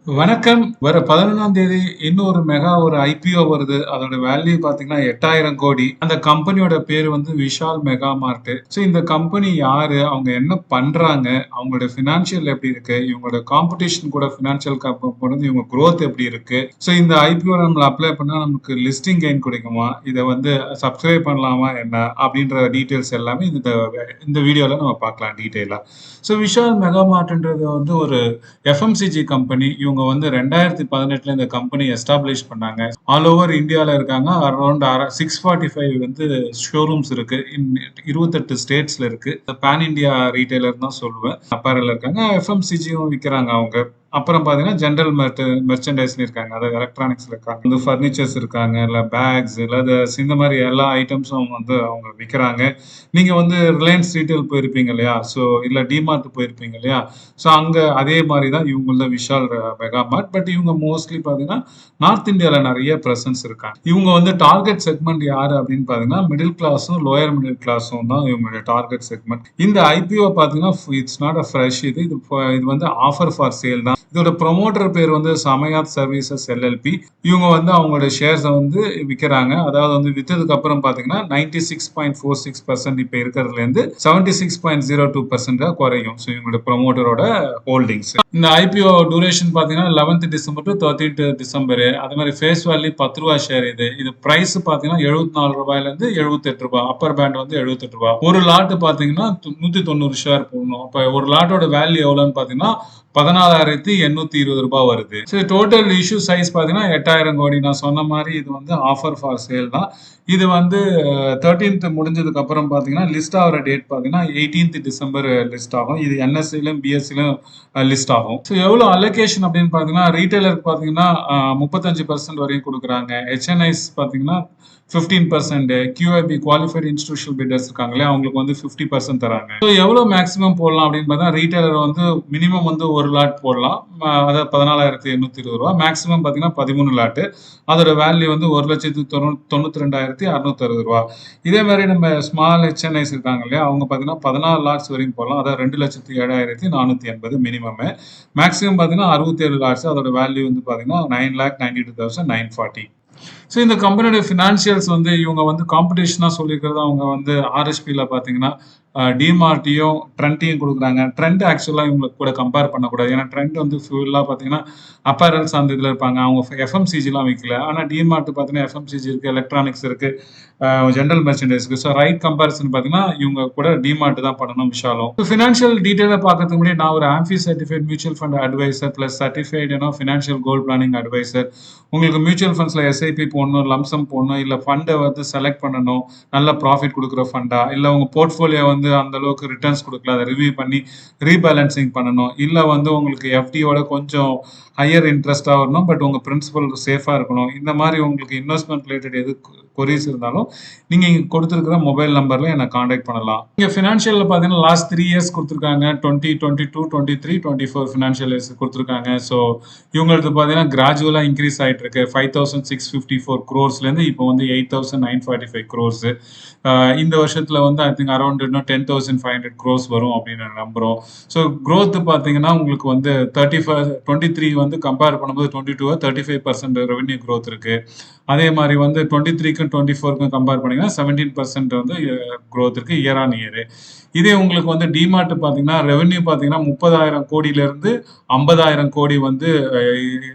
வணக்கம். வர 11ஆம் தேதி இன்னொரு மெகா ஒரு ஐபிஓ வருது. அதோட வேல்யூ பாத்தீங்கன்னா 8,000 கோடி. அந்த கம்பெனியோட பேரு வந்து விஷால் மெகா மார்ட். ஸோ இந்த கம்பெனி யாரு? அவங்க என்ன பண்றாங்க? அவங்களோட ஃபினான்ஷியல் எப்படி இருக்கு? இவங்களோட காம்படிஷன் கூட ஃபினான்ஷியல் பொழுது இவங்க growth எப்படி இருக்கு? ஸோ இந்த ஐபிஓ நம்ம அப்ளை பண்ணா நமக்கு லிஸ்டிங் கெயின் கிடைக்குமா? இதை வந்து சப்ஸ்கிரைப் பண்ணலாமா என்ன? அப்படின்ற டீட்டெயில்ஸ் எல்லாமே இந்த வீடியோல நம்ம பார்க்கலாம் டீட்டெயிலா. ஸோ விஷால் மெகா மார்ட்ன்றது வந்து ஒரு எஃப்எம்சிஜி கம்பெனி. இவங்க வந்து 2018 இந்த கம்பெனி எஸ்டாப்ளிஷ் பண்ணாங்க. ஆல் ஓவர் இந்தியால இருக்காங்க. அரௌண்ட் 645 வந்து ஷோரூம்ஸ் இருக்கு. 28 ஸ்டேட்ஸ்ல இருக்கு. பேன் இந்தியா ரீட்டைலர் தான் சொல்லுவேன். அப்பேரல் இருக்காங்க. எஃப்எம்சிஜியும் விற்கிறாங்க அவங்க. அப்புறம் பாத்தீங்கன்னா ஜென்ரல் மெர்ச்சன்டைஸ்ல இருக்காங்க. அதாவது எலக்ட்ரானிக்ஸ்ல இருக்காங்க, வந்து ஃபர்னிச்சர்ஸ் இருக்காங்க, இல்ல பேக்ஸ், லெதர்ஸ், இந்த மாதிரி எல்லா ஐட்டம்ஸும் வந்து அவங்க விற்கிறாங்க. நீங்க வந்து ரிலையன்ஸ் ரீட்டைல் போயிருப்பீங்க இல்லையா? ஸோ இல்ல டிமார்ட் போயிருப்பீங்க இல்லையா? ஸோ அங்க அதே மாதிரி தான் இவங்கள விஷால் மெகா மார்ட். பட் இவங்க மோஸ்ட்லி பாத்தீங்கன்னா நார்த் இந்தியால நிறைய பிரசன்ஸ் இருக்காங்க. இவங்க வந்து டார்கெட் செக்மெண்ட் யாரு அப்படின்னு பாத்தீங்கன்னா மிடில் கிளாஸும் லோயர் மிடில் கிளாஸும் தான் இவங்களுடைய டார்கெட் செக்மெண்ட். இந்த ஐபிஓ பாத்தீங்கன்னா இட்ஸ் நாட் அ ஃப்ரெஷ். இது வந்து ஆஃபர் ஃபார் சேல் தான். இதோட ப்ரொமோட்டர் பேர் வந்து சமயாத் சர்வீசஸ் எல்எல்பி. இவங்க வந்து அவங்களோட ஷேர்ஸை வந்து விற்கிறாங்க. அதாவது வந்து வித்ததுக்கு அப்புறம் பாத்தீங்கன்னா 96.46% இப்ப இருக்கிறதுல இருந்து 76.02% குறையும். ஸோ இவங்களோட ப்ரொமோட்டரோட ஹோல்டிங்ஸ். இந்த ஐபிஓ டூரேஷன் பாத்தீங்கன்னா 11th December to 13th December. அது மாதிரி ஃபேஸ் வேல்யூ 10 ரூபாய் ஷேர். இது பிரைஸ் பாத்தீங்கன்னா 74 ரூபாயில இருந்து 78 ரூபாய். அப்பர் பேண்ட் வந்து 78 ரூபாய். ஒரு லாட் பாத்தீங்கன்னா 190 ஷேர் போடணும். அப்ப ஒரு லாட்டோட வேல்யூ எவ்வளவுன்னு பாத்தீங்கன்னா 14,820 ரூபாய் வருது. சரி, டோட்டல் இஷ்யூ சைஸ் பாத்தீங்கன்னா 8,000 கோடி. நான் சொன்ன மாதிரி இது வந்து ஆஃபர் ஃபார் சேல் தான். இது வந்து 13th முடிஞ்சதுக்கு அப்புறம் பாத்தீங்கன்னா லிஸ்ட் ஆகிற டேட் பாத்தீங்கன்னா 18th டிசம்பர் லிஸ்ட் ஆகும். இது என்எஸ்சிலும் பிஎஸ்சிலும் லிஸ்ட் ஆகும். ஸோ எவ்வளவு அலோகேஷன் அப்படின்னு பாத்தீங்கன்னா ரீட்டைலருக்கு பாத்தீங்கன்னா 35% வரையும் கொடுக்குறாங்க. ஹெச்என்ஐஸ் பாத்தீங்கன்னா 15%, QIB குவாலிஃபைடு இன்ஸ்டிடியூஷனல் பில்டர்ஸ் இருக்காங்களே அவங்களுக்கு வந்து 50% தராங்க. ஸோ எவ்வளவு மேக்ஸிமம் போடலாம் அப்படின்னு பார்த்தா ரீட்டைலர் வந்து மினிமம் வந்து ஒரு லாட் போடலாம். அதாவது 14,820 ரூபாய். மேக்ஸிமம் பார்த்தீங்கன்னா 13 லாட்டு. அதோட வேல்யூ வந்து 1,92,660 ரூபாய். இதே மாதிரி நம்ம ஸ்மால் ஹெச்என்ஐஸ் இருக்காங்க இல்லையா, அவங்க பார்த்தீங்கன்னா 14 லாட்ஸ் வரைக்கும் போடலாம். அதாவது 2,07,480 மினிமம். மேக்ஸிமம் பார்த்தீங்கன்னா 67 லாட்ஸ். அதோட வேல்யூ வந்து பார்த்தீங்கன்னா 9,92,940. ஸோ இந்த கம்பெனியோட ஃபினான்ஷியல்ஸ் வந்து இவங்க வந்து காம்படிஷனாக சொல்லியிருக்கிறது. அவங்க வந்து ஆர்எஸ்பியில் பார்த்தீங்கன்னா டிமார்ட்டையும் ட்ரெண்ட்டையும் கொடுக்குறாங்க. ட்ரெண்ட் ஆக்சுவலாக இவங்களுக்கு கூட கம்பேர் பண்ணக்கூடாது. ஏன்னா ட்ரெண்ட் வந்து ஃபுல்லாக பார்த்தீங்கன்னா அப்பேரல்ஸ் அந்த இதில் இருப்பாங்க. அவங்க எஃப்எம்சிஜிலாம் விற்கல. ஆனால் டிமார்ட் பார்த்தீங்கன்னா எஃப்எம்சிஜி இருக்குது, எலக்ட்ரானிக்ஸ் இருக்குது, ஜென்ரல் மெர்ச்சன்டைஸ் இருக்குது. ஸோ ரைட் கம்பேரிசன் பார்த்தீங்கன்னா இவங்க கூட டிமார்ட் தான் பண்ணணும் விஷாலும். ஃபினான்ஷியல் டீட்டெயிலாக பார்க்கறதுக்கு முன்னாடி நான் ஒரு AMFI certified mutual fund advisor plus certified financial goal planning advisor. உங்களுக்கு மியூச்சுவல் ஃபண்ட்ஸில் எஸ்ஐபி போடணும், லம்சம் போடணும், இல்லை ஃபண்டை வந்து செலக்ட் பண்ணணும், நல்ல ப்ராஃபிட் கொடுக்குற ஃபண்டா, இல்லை உங்கள் போர்ட்ஃபோலியோ வந்து அந்த அளவுக்கு ரிட்டர்ன்ஸ் கொடுக்கல, அதை ரிவ்யூ பண்ணி ரீபேலன்சிங் பண்ணணும், இல்லை வந்து உங்களுக்கு எஃப்டியோட கொஞ்சம் ஹையர் இன்ட்ரெஸ்டாக வரணும் பட் உங்கள் பிரின்சிபல் சேஃபாக இருக்கணும். இந்த மாதிரி உங்களுக்கு இன்வெஸ்ட்மெண்ட் ரிலேட்டட் எது கொரிஸ் இருந்தாலும் நீங்கள் இங்கே கொடுத்துருக்கிற மொபைல் நம்பரில் என்னை காண்டாக்ட் பண்ணலாம். இங்கே ஃபினான்ஷியலில் பார்த்தீங்கன்னா லாஸ்ட் 3 இயர்ஸ் கொடுத்துருக்காங்க. 2022, 23, 24 ஃபினான்ஷியல் இயர்ஸ் கொடுத்துருக்காங்க. ஸோ இவங்களுக்கு பார்த்தீங்கன்னா கிராஜுவலாக இன்க்ரீஸ் ஆகிட்டு இருக்கு. 5,654 crores இப்போ வந்து 8,945 crores. இந்த வருஷத்துல வந்து ஐ திங்க் அரௌண்ட் இன்னும் 10,500 crores வரும் அப்படின்னு நம்புறோம். ஸோ growth பார்த்தீங்கன்னா உங்களுக்கு வந்து 23 வந்து கம்பேர் பண்ணும்போது 22 35% ரெவன்யூ growth இருக்கு. அதே மாதிரி வந்து 23க்கும் 24க்கும் கம்பேர் பண்ணீங்கன்னா 17% வந்து growth இருக்கு இயர் ஆன் இயர். இதே உங்களுக்கு வந்து டிமார்ட் பார்த்தீங்கன்னா ரெவன்யூ பார்த்தீங்கன்னா 30,000 கோடியிலிருந்து 50,000 கோடி வந்து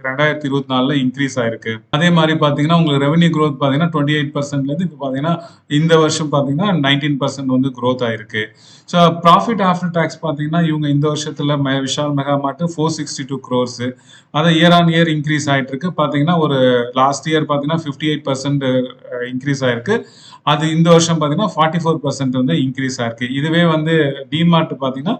2024 இன்க்ரீஸ் ஆயிருக்கு. அதே மாதிரி பார்த்தீங்கன்னா உங்களுக்கு ரெவன்யூ growth பார்த்தீங்கன்னா 28%லேருந்து இப்போ பார்த்தீங்கன்னா இந்த வருஷம் பார்த்தீங்கன்னா 19% வந்து growth ஆயிருக்கு. ஸோ ப்ராஃபிட் ஆஃப்டர் டேக்ஸ் பார்த்தீங்கன்னா இவங்க இந்த வருஷத்துல விஷால் மெகா மார்ட் 462 crores. அதை இயர் ஆன் இயர் இன்க்ரீஸ் ஆயிட்டு இருக்கு. பார்த்தீங்கன்னா ஒரு லாஸ்ட் இயர் பார்த்தீங்கன்னா 58% இன்க்ரீஸ் ஆயிருக்கு. அது இந்த வருஷம் பார்த்தீங்கன்னா 44% வந்து இன்க்ரீஸ் ஆயிருக்கு. இதுவே வந்து டிமார்ட் பார்த்தீங்கன்னா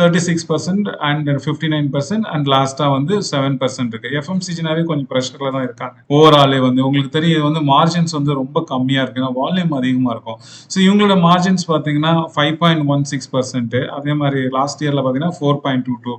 36% அண்ட் 59% அண்ட் லாஸ்டா வந்து 7% இருக்கு. எஃப்எம்சிஜினாவே கொஞ்சம் ப்ரெஷர்ல தான் இருக்காங்க. ஓவராலே வந்து உங்களுக்கு தெரியும் இது வந்து மார்ஜின்ஸ் வந்து ரொம்ப கம்மியா இருக்கு. ஏன்னா வால்யூம் அதிகமா இருக்கும். ஸோ இவங்களோட மார்ஜின்ஸ் பார்த்தீங்கன்னா 5.16%. அதே மாதிரி லாஸ்ட் இயர்ல பார்த்தீங்கன்னா 4.22.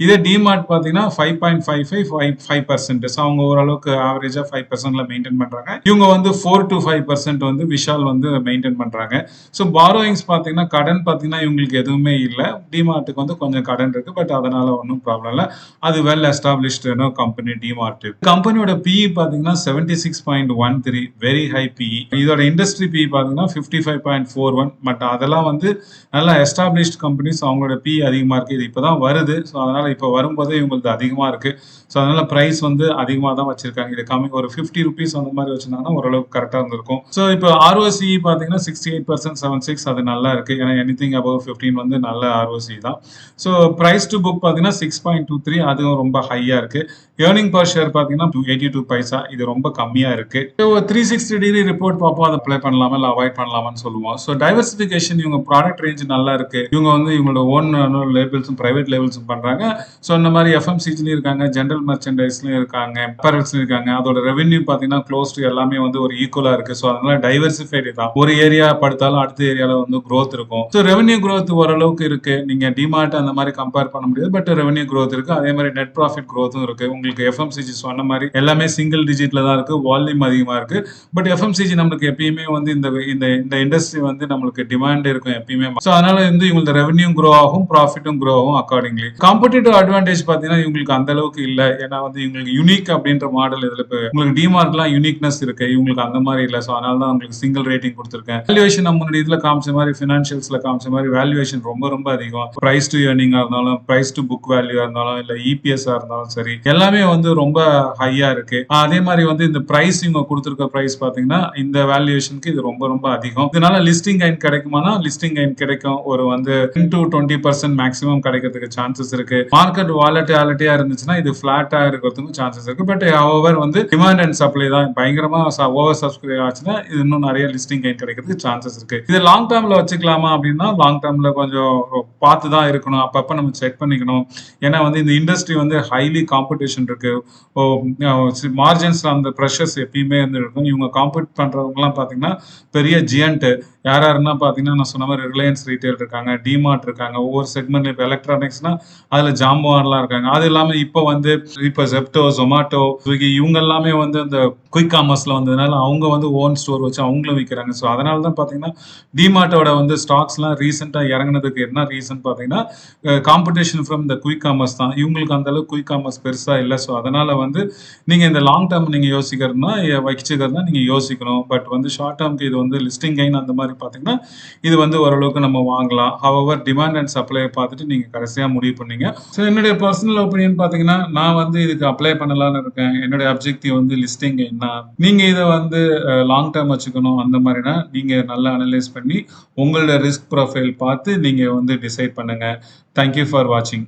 இதே டிமார்ட் பார்த்தீங்கன்னா 5.55 ஸோ அவங்க ஓரளவுக்கு ஆவரேஜா 5%ல மெயின்டைன் பண்றாங்க. இவங்க வந்து 4 to 5% வந்து விஷால் வந்து மெயின்டைன் பண்றாங்க. ஸோ பாரோயிங்ஸ் பார்த்தீங்கன்னா கடன் பார்த்தீங்கன்னா இவங்களுக்கு எதுவுமே இல்லை. டிமார்ட்டுக்கு அவங்களுக்கு வந்து கொஞ்சம் கடன் இருக்கு. பட் அதனால ஒன்றும் ப்ராப்ளம் இல்லை. அது வெல் எஸ்டாப்ளிஷ்டு கம்பெனி டிமார்ட். கம்பெனியோட பிஇ பார்த்தீங்கன்னா 76.13, வெரி ஹை பிஇ. இதோட இண்டஸ்ட்ரி பிஇ பார்த்தீங்கன்னா 55.41. பட் அதெல்லாம் வந்து நல்லா எஸ்டாப்ளிஷ்ட் கம்பெனிஸ், அவங்களோட பிஇ அதிகமாக இருக்கு. இது இப்போதான் வருது. ஸோ அதனால இப்போ வரும்போதே இவங்களுக்கு அதிகமாக இருக்கு. ஸோ அதனால பிரைஸ் வந்து அதிகமாக தான் வச்சிருக்காங்க. இது கம்மி ஒரு 50 ருபீஸ் அந்த மாதிரி வச்சிருந்தாங்கன்னா ஓரளவுக்கு கரெக்டாக இருந்திருக்கும். ஸோ இப்போ ROCE பார்த்தீங்கன்னா 68%, 76 அது நல்லா இருக்கு. ஏன்னா எனிதிங் அபவ் 15 வந்து நல்ல ROCE தான். ஸோ பிரைஸ் டு புக் பார்த்தீங்கன்னா 6.23, அதுவும் ரொம்ப ஹையா இருக்கு. ஏர்னிங் பர் ஷேர் பார்த்தீங்கன்னா 82 பைசா, இது ரொம்ப கம்மியா இருக்கு. ஸோ 360 டிகிரி ரிப்போர்ட் பார்ப்போம், அதை அப்ளை பண்ணலாமா இல்லை அவாய்ட் பண்ணலாமான்னு சொல்லுவோம். ஸோ டைவர்சிஃபிகேஷன், இவங்க ப்ராடக்ட் ரேஞ்ச் நல்லா இருக்கு. இவங்க வந்து இவங்களோட ஓன் லேபிள்ஸும் பிரைவேட் லேபிள்ஸும் பண்றாங்க. ஸோ இந்த மாதிரி FMCGலயும் இருக்காங்க, ஜென்ரல் மெர்ச்சன்டைஸ்லயும் இருக்காங்க, அப்பரல்ஸ்லயும் இருக்காங்க. அதோட ரெவென்யூ பார்த்தீங்கன்னா க்ளோஸ் டு எல்லாமே வந்து ஒரு ஈக்குவலா இருக்கு. ஸோ அதனால டைவர்சிஃபைடு தான். ஒரு ஏரியா படுத்தாலும் அடுத்த ஏரியால வந்து growth இருக்கும். ஸோ ரெவென்யூ growth ஓரளவுக்கு இருக்கு. நீங்க டிமார்ட் அந்த மாதிரி கம்பேர் பண்ண முடியாது. பட் ரெவென்யூ growth இருக்கு. அதே மாதிரி நெட் ப்ராஃபிட் growthம் இருக்கு. உங்களுக்கு FMCG சொன்ன மாதிரி எல்லாமே சிங்கிள் டிஜிட்ல தான் இருக்கு. வால்யூம் அதிகமா இருக்கு. பட் FMCG நம்மளுக்கு எப்பயுமே வந்து இந்த இந்த இந்த இண்டஸ்ட்ரி வந்து நம்மளுக்கு டிமாண்ட் இருக்கும் எப்பயுமே. ஸோ அதனால வந்து இவங்களுக்கு ரெவென்யூ க்ரோ ஆகும், ப்ராஃபிட்டும் க்ரோ ஆகும் அக்கார்டிங்லி. காம்படிட்டிவ் அட்வான்டேஜ் பார்த்தீங்கன்னா இவங்களுக்கு அந்த அளவுக்கு இல்லை. ஏன்னா வந்து இவங்களுக்கு யூனிக் அப்படின்ற மாடல் இதுல இப்போ உங்களுக்கு டிமார்ட்லாம் யூனிக்னஸ் இருக்கு, இவங்களுக்கு அந்த மாதிரி இல்லை. ஸோ அதனால தான் உங்களுக்கு சிங்கிள் ரேட்டிங் கொடுத்துருக்கேன். வேல்யூவேஷன் நம்ம முன்னாடி இதுல காமிச்ச மாதிரி ஃபினான்ஷியல்ஸ்ல காமிச்ச மாதிரி வேல்யூவேஷன் ரொம்ப ரொம்ப அதிகம். பிரைஸ் டு ஏர்னிங்கா இருந்தாலும், பிரைஸ் டு புக் வேல்யூவா இருந்தாலும், இல்ல EPS இருந்தாலும் சரி, எல்லாமே வந்து ரொம்ப ஹையா இருக்கு. அதே மாதிரி வந்து இந்த பிரைஸ் இவங்க கொடுத்துருக்க பிரைஸ் பாத்தீங்கன்னா இந்த வேல்யூவேஷனுக்கு இது ரொம்ப ரொம்ப அதிகம். இதனால லிஸ்டிங் கைன் கிடைக்குமானா லிஸ்டிங் கைன் கிடைக்கும். ஒரு வந்து 10 to 20% மேக்ஸிமம் கிடைக்கிறதுக்கு சான்சஸ் இருக்கு. மார்க்கெட் வாலட்டிலிட்டியா இருந்துச்சுன்னா இது பிளாட்டா இருக்கிறதுக்கும் சான்சஸ் இருக்கு. பட் ஹவவர் வந்து டிமாண்ட் அண்ட் சப்ளை தான் பயங்கரமா ஓவர் சப்ஸ்கிரைப் ஆச்சுன்னா இது இன்னும் நிறைய லிஸ்டிங் கைன் கிடைக்கிறதுக்கு சான்சஸ் இருக்கு. இது லாங் டேர்ம்ல வச்சுக்கலாமா அப்படின்னா லாங் டேர்ம்ல கொஞ்சம் பார்த்து தான் இருக்கணும். அப்பப்ப நம்ம செக் பண்ணிக்கணும். ஏன்னா வந்து இந்த இண்டஸ்ட்ரி வந்து ஹைலி காம்படிஷன் இருக்கு. மார்ஜின்ஸ்ல அந்த ப்ரெஷர்ஸ் எப்பயுமே வந்து இருக்கும். இவங்க காம்பீட் பண்றவங்க எல்லாம் பாத்தீங்கன்னா பெரிய ஜியன்ட் யார் யாருன்னா பாத்தீங்கன்னா நான் சொன்ன மாதிரி ரிலையன்ஸ் ரீட்டைல் இருக்காங்க, டிமார்ட் இருக்காங்க. ஒவ்வொரு செக்மெண்ட்ல இப்போ எலக்ட்ரானிக்ஸ்னா அதுல ஜாம்பவான்லாம் இருக்காங்க. அது இல்லாம இப்போ வந்து இப்போ ஜெப்டோ, ஜொமாட்டோ, ஸ்விக்கி இவங்க எல்லாமே வந்து அந்த குயிக் காமர்ஸ்ல வந்ததுனால அவங்க வந்து ஓன் ஸ்டோர் வச்சு அவங்களும் விற்கிறாங்க. ஸோ அதனால தான் பாத்தீங்கன்னா டிமார்ட்டோட வந்து ஸ்டாக்ஸ்லாம் ரீசெண்டா இறங்குனதுக்கு என்ன ரீசன் பாத்தீங்கன்னா competition from the quick commerce தான். இவங்களுக்கு அந்த அளவுக்கு குயிக் காமர்ஸ் பெருசா இல்லை. ஸோ அதனால வந்து நீங்க இந்த லாங் டேர்ம் நீங்க யோசிக்கிறதுனா வச்சுக்கிறதுனா நீங்க யோசிக்கணும். பட் வந்து ஷார்ட் டேர்ம்க்கு இது வந்து லிஸ்டிங் கைன் அந்த மாதிரி பாத்தீங்கன்னா இது வந்து ஓரளவுக்கு நம்ம வாங்கலாம். ஹவவர் டிமாண்ட் அண்ட் சப்ளை பார்த்துட்டு நீங்க கடைசியா முடிவு பண்ணீங்க. ஸோ என்னுடைய பர்சனல் ஒப்பீனியன் பாத்தீங்கன்னா நான் வந்து இதுக்கு அப்ளை பண்ணலாம்னு இருக்கேன். என்னுடைய அப்ஜெக்டிவ் வந்து லிஸ்டிங் கைன் தான். நீங்க இதை வந்து லாங் டேர்ம் வச்சுக்கணும் அந்த மாதிரினா நீங்க நல்லா அனலைஸ் பண்ணி உங்களோட ரிஸ்க் ப்ரொஃபைல் பார்த்து நீங்க வந்து டிசைட் பண்ணுங்க. தேங்க்யூ ஃபார் வாட்சிங்.